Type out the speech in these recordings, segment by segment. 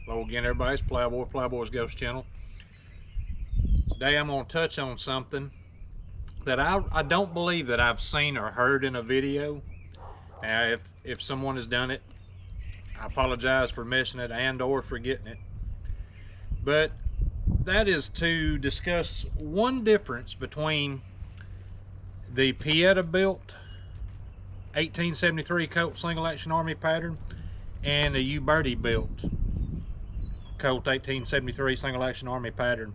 Hello again, everybody. It's Plowboy's Ghost Channel. Today I'm going to touch on something that I don't believe that I've seen or heard in a video. Now, if someone has done it, I apologize for missing it and or forgetting it. But that is to discuss one difference between the Pieta-built 1873 Colt single action army pattern and the Uberti built Colt 1873 single action army pattern.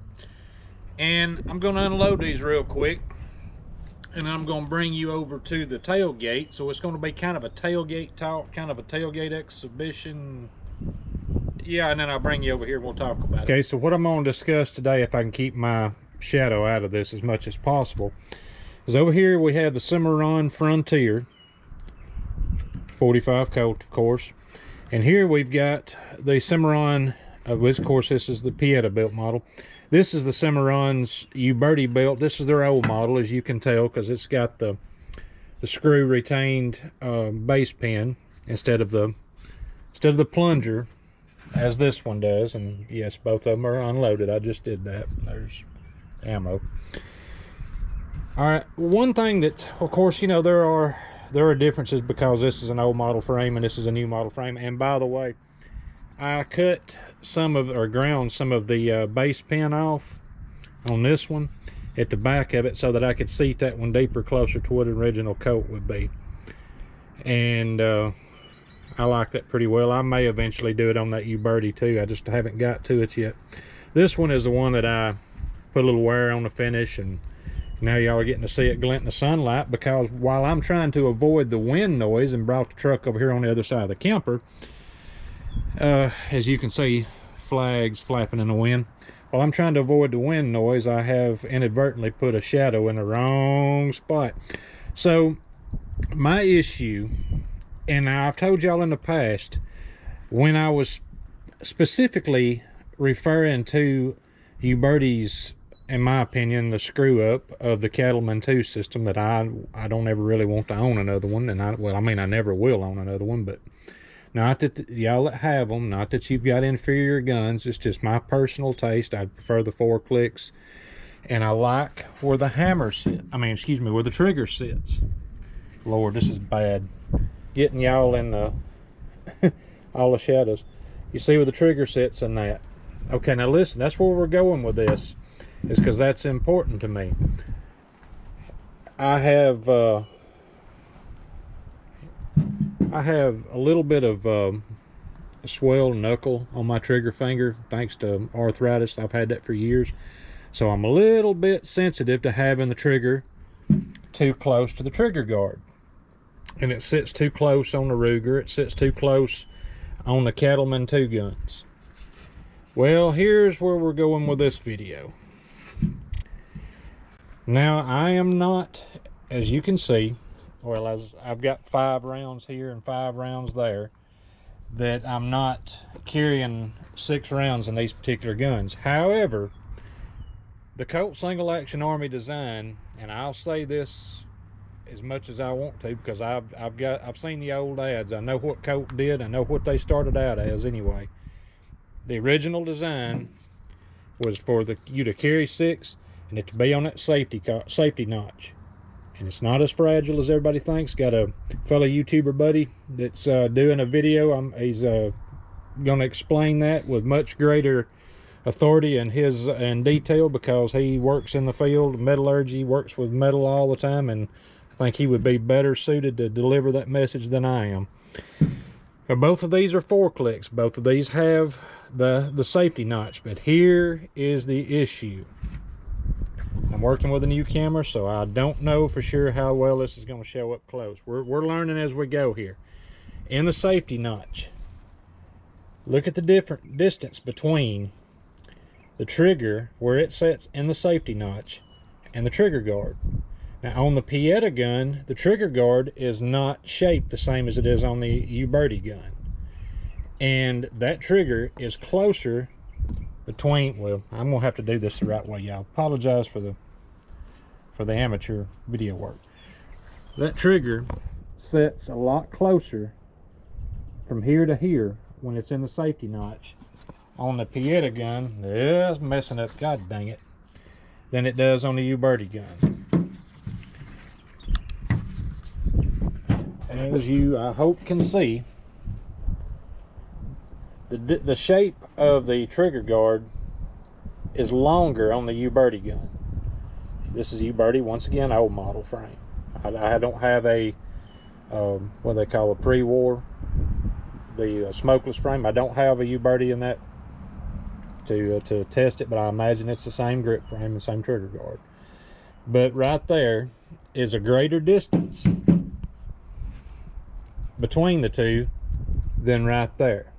And I'm going to unload these real quick, and then I'm going to bring you over to the tailgate. So it's going to be kind of a tailgate talk, kind of a tailgate exhibition. Yeah, and then I'll bring you over here and we'll talk about it. Okay, so what I'm going to discuss today, if I can keep my shadow out of this as much as possible, is over here we have the Cimarron Frontier 45 Colt, of course. And here we've got the Cimarron, of course this is the Pieta built model. This is the Cimarron's Uberti built. This is their old model, as you can tell, because it's got the screw retained base pin instead of the plunger, as this one does. And yes, both of them are unloaded. I just did that. There's ammo. All right, one thing that, of course, you know, there are differences because this is an old model frame and this is a new model frame. And by the way, I cut some of, or ground some of the base pin off on this one at the back of it so that I could seat that one deeper, closer to what an original Colt would be. And I like that pretty well. I may eventually do it on that Uberti too. I just haven't got to it yet. This one is the one that I put a little wear on the finish, and now y'all are getting to see it glint in the sunlight, because while I'm trying to avoid the wind noise and brought the truck over here on the other side of the camper, as you can see, flags flapping in the wind. While I'm trying to avoid the wind noise, I have inadvertently put a shadow in the wrong spot. So my issue, and I've told y'all in the past, when I was specifically referring to Uberti's, in my opinion, the screw up of the Cattleman 2 system, that I don't ever really want to own another one. And I never will own another one, but not that y'all that have them, not that you've got inferior guns, it's just my personal taste. I prefer the 4 clicks, and I like where the hammer sits. Where the trigger sits. Lord, this is bad. Getting y'all in all the shadows. You see where the trigger sits in that. Okay, now listen, that's where we're going with this, is because that's important to me. I have a little bit of a swelled knuckle on my trigger finger thanks to arthritis. I've had that for years, so I'm a little bit sensitive to having the trigger too close to the trigger guard, and it sits too close on the Ruger, it sits too close on the Cattleman 2 guns. Well, here's where we're going with this video. Now, I am not, as you can see, well, as I've got 5 rounds here and 5 rounds there, that I'm not carrying 6 rounds in these particular guns. However, the Colt single action army design, and I'll say this as much as I want to, because I've seen the old ads. I know what Colt did. I know what they started out as anyway. The original design was for you to carry 6 and it to be on that safety notch. And it's not as fragile as everybody thinks. Got a fellow YouTuber buddy that's doing a video. He's going to explain that with much greater authority and detail, because he works in the field, metallurgy, works with metal all the time, and I think he would be better suited to deliver that message than I am. Both of these are 4 clicks. Both of these have the safety notch, but here is the issue. I'm working with a new camera, so I don't know for sure how well this is going to show up close. We're learning as we go here. In the safety notch, look at the different distance between the trigger, where it sits in the safety notch, and the trigger guard. Now, on the Pieta gun, the trigger guard is not shaped the same as it is on the Uberti gun. And that trigger is closer between, well, I'm gonna have to do this the right way, y'all. Apologize for the amateur video work. That trigger sets a lot closer from here to here when it's in the safety notch on the Pieta gun, yeah, it's messing up, god dang it, than it does on the U-Birdie gun. As you, I hope, can see, the shape of the trigger guard is longer on the U-Birdie gun. This is U-Birdie, once again, old model frame. I don't have a what they call a pre-war, the smokeless frame. I don't have a U-Birdie in that to test it, but I imagine it's the same grip frame and same trigger guard. But right there is a greater distance between the two than right there.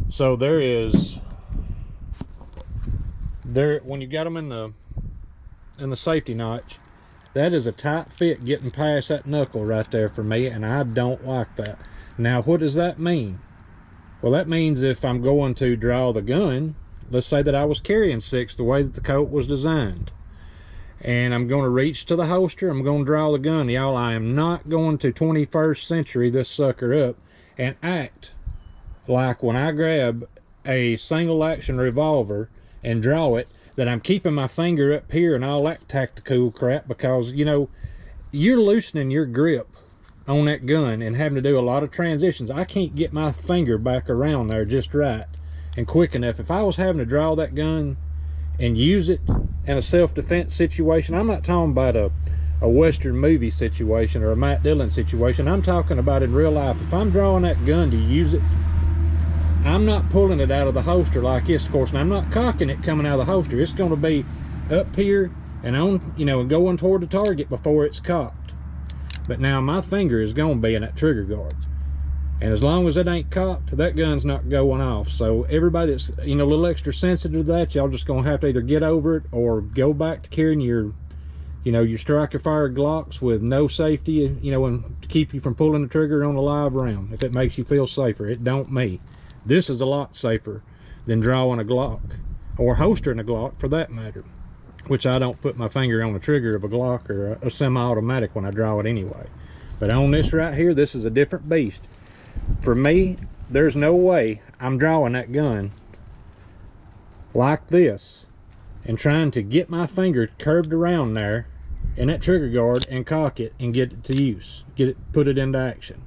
So there is, when you got them in the safety notch, that is a tight fit getting past that knuckle right there for me, and I don't like that. Now, what does that mean? Well, that means if I'm going to draw the gun, let's say that I was carrying 6 the way that the Colt was designed, and I'm going to reach to the holster, I'm going to draw the gun. Y'all, I am not going to 21st century this sucker up and act like when I grab a single action revolver and draw it, that I'm keeping my finger up here and all that tactical crap, because, you know, you're loosening your grip on that gun and having to do a lot of transitions. I can't get my finger back around there just right and quick enough. If I was having to draw that gun and use it in a self-defense situation, I'm not talking about a Western movie situation or a Matt Dillon situation. I'm talking about in real life. If I'm drawing that gun to use it, I'm not pulling it out of the holster like this, of course, and I'm not cocking it coming out of the holster. It's going to be up here and on, you know, going toward the target before it's cocked. But now my finger is going to be in that trigger guard, and as long as it ain't cocked, that gun's not going off. So everybody that's, you know, a little extra sensitive to that, y'all just going to have to either get over it or go back to carrying your, you know, your striker fire Glocks with no safety, you know, and to keep you from pulling the trigger on a live round, if it makes you feel safer. It don't me. This is a lot safer than drawing a Glock, or holstering a Glock for that matter, which I don't put my finger on the trigger of a Glock or a semi-automatic when I draw it anyway. But on this right here, this is a different beast. For me, there's no way I'm drawing that gun like this and trying to get my finger curved around there in that trigger guard and cock it and get it to use, put it into action.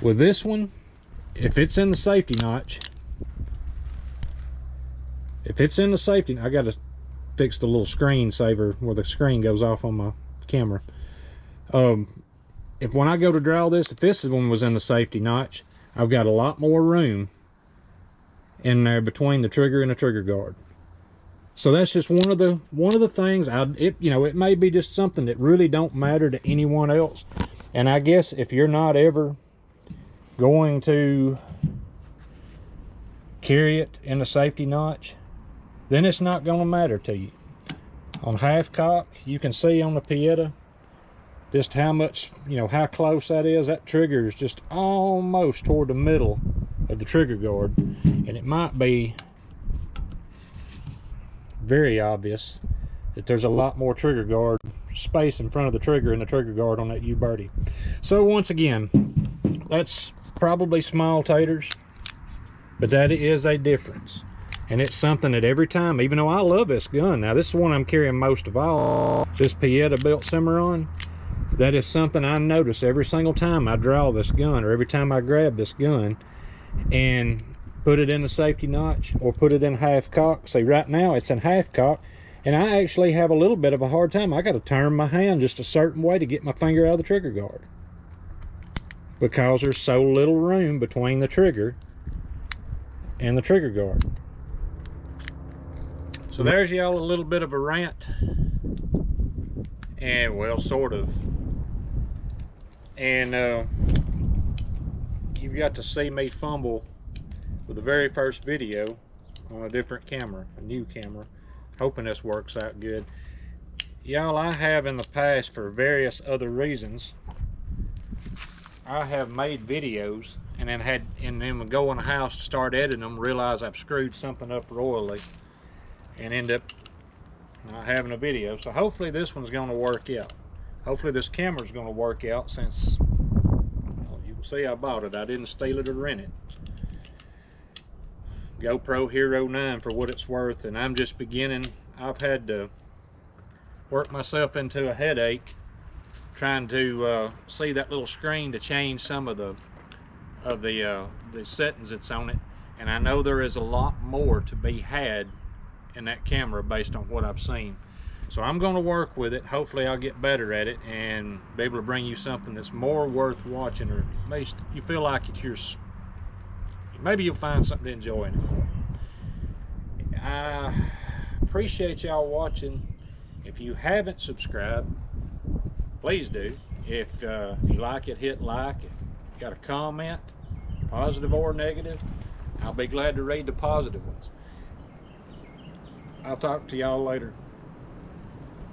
With this one, if it's in the safety notch, I got to fix the little screen saver where the screen goes off on my camera. If when I go to draw this, if this one was in the safety notch, I've got a lot more room in there between the trigger and the trigger guard. So that's just one of the things. You know, it may be just something that really don't matter to anyone else. And I guess if you're not ever going to carry it in a safety notch, then it's not going to matter to you. On half cock, you can see on the Pieta just how much, you know, how close that is. That trigger is just almost toward the middle of the trigger guard, and it might be very obvious that there's a lot more trigger guard space in front of the trigger and the trigger guard on that U-Birdie. So once again, that's probably small taters, but that is a difference, and it's something that every time, even though I love this gun, now this is one I'm carrying most of all, this Pieta built Cimarron, that is something I notice every single time I draw this gun, or every time I grab this gun and put it in the safety notch or put it in half cock. See, right now it's in half cock, and I actually have a little bit of a hard time. I got to turn my hand just a certain way to get my finger out of the trigger guard, because there's so little room between the trigger and the trigger guard. So there's y'all a little bit of a rant, and well, sort of. And you've got to see me fumble with the very first video on a different camera, a new camera, hoping this works out good. Y'all, I have in the past, for various other reasons, I have made videos and then would go in the house to start editing them, realize I've screwed something up royally, and end up not having a video. So hopefully this one's going to work out. Hopefully this camera's going to work out, since, well, you can See, I bought it. I didn't steal it or rent it. GoPro Hero 9 for what it's worth, and I'm just beginning. I've had to work myself into a headache trying to see that little screen to change some of the settings that's on it, and I know there is a lot more to be had in that camera based on what I've seen. So I'm going to work with it. Hopefully I'll get better at it and be able to bring you something that's more worth watching, or at least you feel like it's yours. Maybe you'll find something to enjoy in it. I appreciate y'all watching. If you haven't subscribed, please do. If you like it, hit like. If you got a comment, positive or negative, I'll be glad to read the positive ones. I'll talk to y'all later.